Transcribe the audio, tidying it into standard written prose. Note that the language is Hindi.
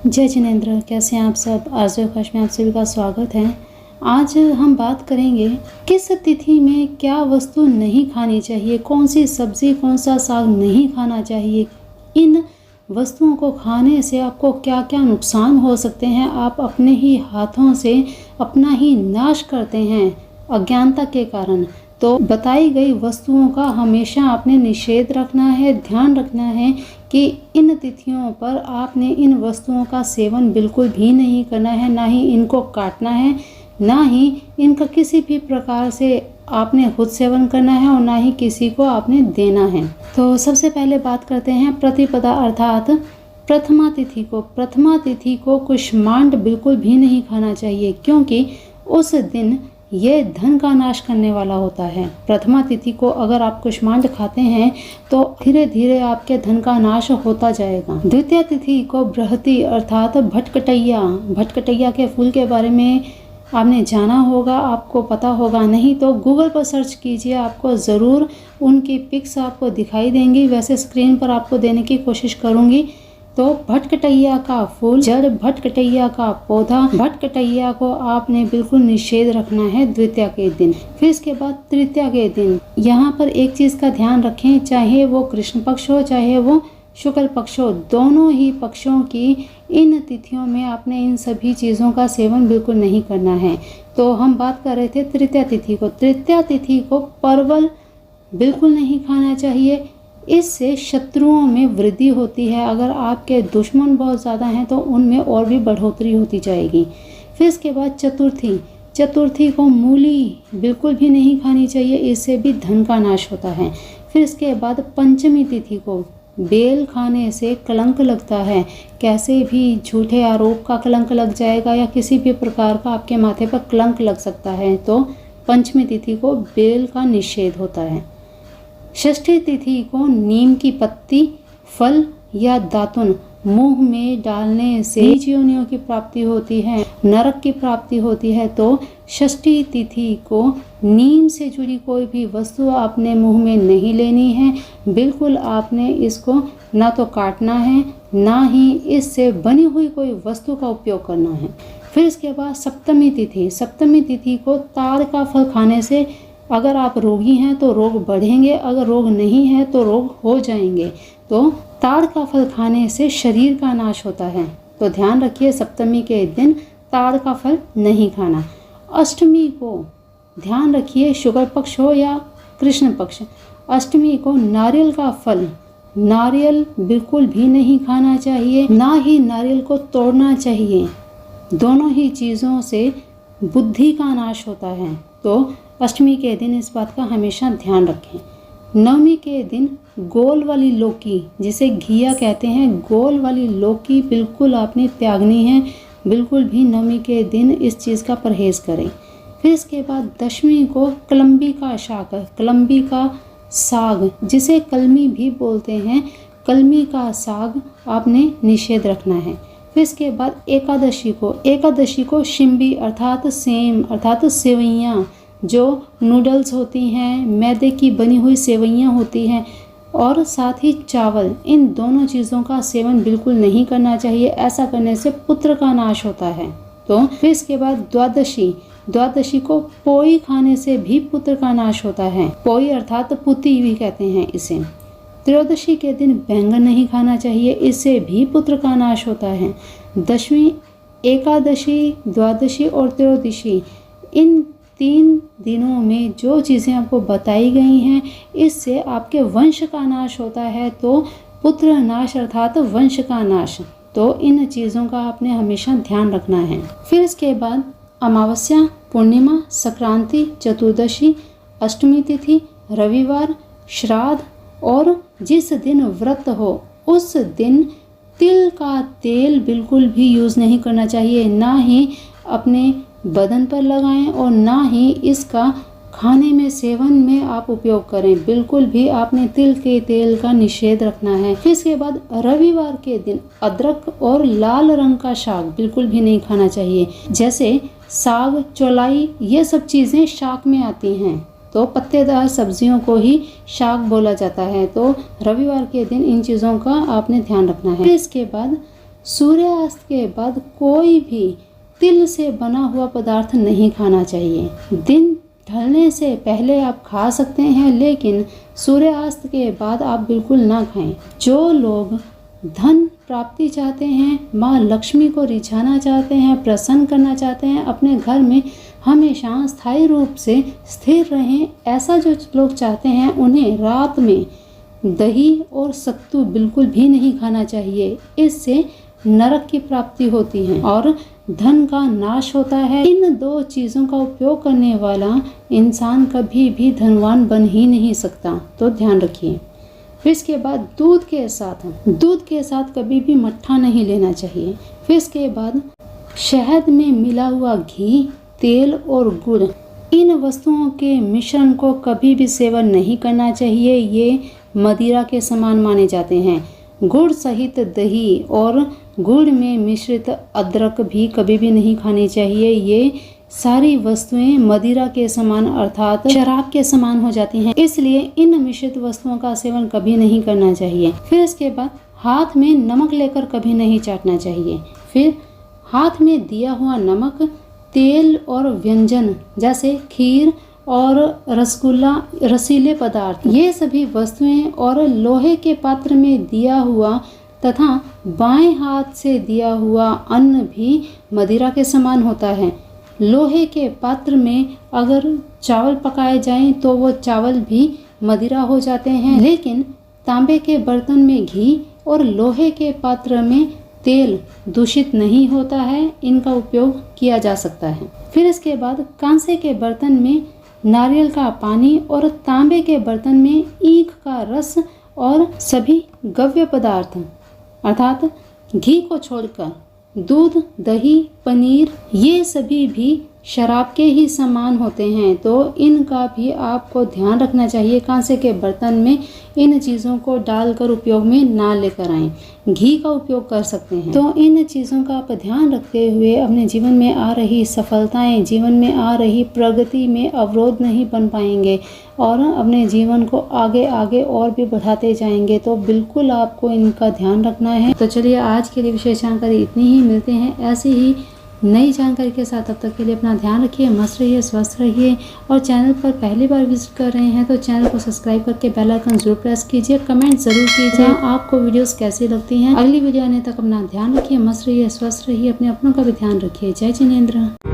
जय जिनेंद्र, कैसे हैं आप सब। आरजेकाश में आप सभी का स्वागत है। आज हम बात करेंगे किस तिथि में क्या वस्तु नहीं खानी चाहिए, कौन सी सब्जी कौन सा साग नहीं खाना चाहिए, इन वस्तुओं को खाने से आपको क्या क्या नुकसान हो सकते हैं, आप अपने ही हाथों से अपना ही नाश करते हैं अज्ञानता के कारण। तो बताई गई वस्तुओं का हमेशा आपने निषेध रखना है, ध्यान रखना है कि इन तिथियों पर आपने इन वस्तुओं का सेवन बिल्कुल भी नहीं करना है, ना ही इनको काटना है, ना ही इनका किसी भी प्रकार से आपने खुद सेवन करना है और ना ही किसी को आपने देना है। तो सबसे पहले बात करते हैं प्रतिपदा अर्थात प्रथमा तिथि को। प्रथमा तिथि को कुष्मांड बिल्कुल भी नहीं खाना चाहिए, क्योंकि उस दिन ये धन का नाश करने वाला होता है। प्रथमा तिथि को अगर आप कुष्मांड खाते हैं तो धीरे धीरे आपके धन का नाश होता जाएगा। द्वितीय तिथि को बृहति अर्थात भटकटैया के फूल के बारे में आपने जाना होगा, आपको पता होगा, नहीं तो गूगल पर सर्च कीजिए, आपको ज़रूर उनकी पिक्स आपको दिखाई देंगी। वैसे स्क्रीन पर आपको देने की कोशिश करूँगी। तो भटकटैया का फूल, जड़ भटकटैया का पौधा, भटकटैया को आपने बिल्कुल निषेध रखना है द्वितीया के दिन। फिर इसके बाद तृतीया के दिन यहाँ पर एक चीज़ का ध्यान रखें, चाहे वो कृष्ण पक्ष हो चाहे वो शुक्ल पक्ष हो, दोनों ही पक्षों की इन तिथियों में आपने इन सभी चीज़ों का सेवन बिल्कुल नहीं करना है। तो हम बात कर रहे थे तृतीया तिथि को। तृतीया तिथि को परवल बिल्कुल नहीं खाना चाहिए, इससे शत्रुओं में वृद्धि होती है। अगर आपके दुश्मन बहुत ज़्यादा हैं तो उनमें और भी बढ़ोतरी होती जाएगी। फिर इसके बाद चतुर्थी को मूली बिल्कुल भी नहीं खानी चाहिए, इससे भी धन का नाश होता है। फिर इसके बाद पंचमी तिथि को बेल खाने से कलंक लगता है, कैसे भी झूठे आरोप का कलंक लग जाएगा या किसी भी प्रकार का आपके माथे पर कलंक लग सकता है, तो पंचमी तिथि को बेल का निषेध होता है। षष्ठी तिथि को नीम की पत्ती, फल या दातुन मुंह में डालने से नीच योनियों की प्राप्ति होती है, नरक की प्राप्ति होती है। तो षष्ठी तिथि को नीम से जुड़ी कोई भी वस्तु आपने मुंह में नहीं लेनी है, बिल्कुल आपने इसको ना तो काटना है ना ही इससे बनी हुई कोई वस्तु का उपयोग करना है। फिर इसके बाद सप्तमी तिथि को ताड़ का फल खाने से अगर आप रोगी हैं तो रोग बढ़ेंगे, अगर रोग नहीं है तो रोग हो जाएंगे। तो ताड़ का फल खाने से शरीर का नाश होता है, तो ध्यान रखिए सप्तमी के दिन ताड़ का फल नहीं खाना। अष्टमी को ध्यान रखिए, शुक्ल पक्ष हो या कृष्ण पक्ष, अष्टमी को नारियल का फल, नारियल बिल्कुल भी नहीं खाना चाहिए, ना ही नारियल को तोड़ना चाहिए। दोनों ही चीज़ों से बुद्धि का नाश होता है, तो अष्टमी के दिन इस बात का हमेशा ध्यान रखें। नवमी के दिन गोल वाली लौकी, जिसे घिया कहते हैं, गोल वाली लौकी बिल्कुल आपने त्यागनी है, बिल्कुल भी नवमी के दिन इस चीज़ का परहेज़ करें। फिर इसके बाद दशमी को कलम्बी का साग, जिसे कलमी भी बोलते हैं, कलमी का साग आपने निषेध रखना है। फिर इसके बाद एकादशी को शिम्बी अर्थात सेम अर्थात सेवइयाँ, जो नूडल्स होती हैं, मैदे की बनी हुई सेवइयाँ होती हैं, और साथ ही चावल, इन दोनों चीज़ों का सेवन बिल्कुल नहीं करना चाहिए। ऐसा करने से पुत्र का नाश होता है। तो फिर इसके बाद द्वादशी को पोई खाने से भी पुत्र का नाश होता है, पोई अर्थात पुती भी कहते हैं इसे। त्रयोदशी के दिन बैंगन नहीं खाना चाहिए, इससे भी पुत्र का नाश होता है। दशमी, एकादशी, द्वादशी और त्रयोदशी, इन 3 दिनों में जो चीज़ें आपको बताई गई हैं, इससे आपके वंश का नाश होता है, तो पुत्र नाश अर्थात वंश का नाश। तो इन चीज़ों का आपने हमेशा ध्यान रखना है। फिर इसके बाद अमावस्या, पूर्णिमा, संक्रांति, चतुर्दशी, अष्टमी तिथि, रविवार, श्राद्ध और जिस दिन व्रत हो उस दिन तिल का तेल बिल्कुल भी यूज़ नहीं करना चाहिए, ना ही अपने बदन पर लगाएं और ना ही इसका खाने में सेवन में आप उपयोग करें। बिल्कुल भी आपने तिल के तेल का निषेध रखना है। फिर इसके बाद रविवार के दिन अदरक और लाल रंग का शाक बिल्कुल भी नहीं खाना चाहिए, जैसे साग, चौलाई, ये सब चीज़ें शाक में आती हैं, तो पत्तेदार सब्जियों को ही शाक बोला जाता है। तो रविवार के दिन इन चीज़ों का आपने ध्यान रखना है। फिर इसके बाद सूर्यास्त के बाद कोई भी तिल से बना हुआ पदार्थ नहीं खाना चाहिए। दिन ढलने से पहले आप खा सकते हैं, लेकिन सूर्यास्त के बाद आप बिल्कुल ना खाएं। जो लोग धन प्राप्ति चाहते हैं, माँ लक्ष्मी को रिझाना चाहते हैं, प्रसन्न करना चाहते हैं, अपने घर में हमेशा स्थायी रूप से स्थिर रहें, ऐसा जो लोग चाहते हैं, उन्हें रात में दही और सत्तू बिल्कुल भी नहीं खाना चाहिए। इससे नरक की प्राप्ति होती है और धन का नाश होता है। इन दो चीज़ों का उपयोग करने वाला इंसान कभी भी धनवान बन ही नहीं सकता, तो ध्यान रखिए। फिर इसके बाद दूध के साथ कभी भी मट्ठा नहीं लेना चाहिए। फिर इसके बाद शहद में मिला हुआ घी, तेल और गुड़, इन वस्तुओं के मिश्रण को कभी भी सेवन नहीं करना चाहिए। ये मदिरा के समान माने जाते हैं। गुड़ सहित दही और गुड़ में मिश्रित अदरक भी कभी भी नहीं खानी चाहिए। ये सारी वस्तुएं मदिरा के समान अर्थात शराब के समान हो जाती हैं, इसलिए इन मिश्रित वस्तुओं का सेवन कभी नहीं करना चाहिए। फिर इसके बाद हाथ में नमक लेकर कभी नहीं चाटना चाहिए। फिर हाथ में दिया हुआ नमक, तेल और व्यंजन जैसे खीर और रसगुल्ला, रसीले पदार्थ, ये सभी वस्तुएं और लोहे के पात्र में दिया हुआ तथा बाएं हाथ से दिया हुआ अन्न भी मदिरा के समान होता है। लोहे के पात्र में अगर चावल पकाए जाएं तो वो चावल भी मदिरा हो जाते हैं, लेकिन तांबे के बर्तन में घी और लोहे के पात्र में तेल दूषित नहीं होता है, इनका उपयोग किया जा सकता है। फिर इसके बाद कांसे के बर्तन में नारियल का पानी और तांबे के बर्तन में ईख का रस और सभी गव्य पदार्थ अर्थात घी को छोड़कर दूध, दही, पनीर, ये सभी भी शराब के ही समान होते हैं, तो इनका भी आपको ध्यान रखना चाहिए। कांसे के बर्तन में इन चीज़ों को डालकर उपयोग में ना लेकर आएं। घी का उपयोग कर सकते हैं। तो इन चीज़ों का आप ध्यान रखते हुए अपने जीवन में आ रही सफलताएं, जीवन में आ रही प्रगति में अवरोध नहीं बन पाएंगे और अपने जीवन को आगे आगे और भी बढ़ाते जाएंगे। तो बिल्कुल आपको इनका ध्यान रखना है। तो चलिए आज के लिए विशेष जानकारी इतनी ही। मिलते हैं ऐसे ही नई जानकारी के साथ। तब तक के लिए अपना ध्यान रखिए, मस्त रहिए, स्वस्थ रहिए और चैनल पर पहली बार विजिट कर रहे हैं तो चैनल को सब्सक्राइब करके बेल आइकन जरूर प्रेस कीजिए। कमेंट जरूर कीजिए आपको वीडियोस कैसी लगती हैं। अगली वीडियो आने तक अपना ध्यान रखिए, मस्त रहिए, स्वस्थ रहिए, अपने अपनों का भी ध्यान रखिए। जय जिनेंद्र।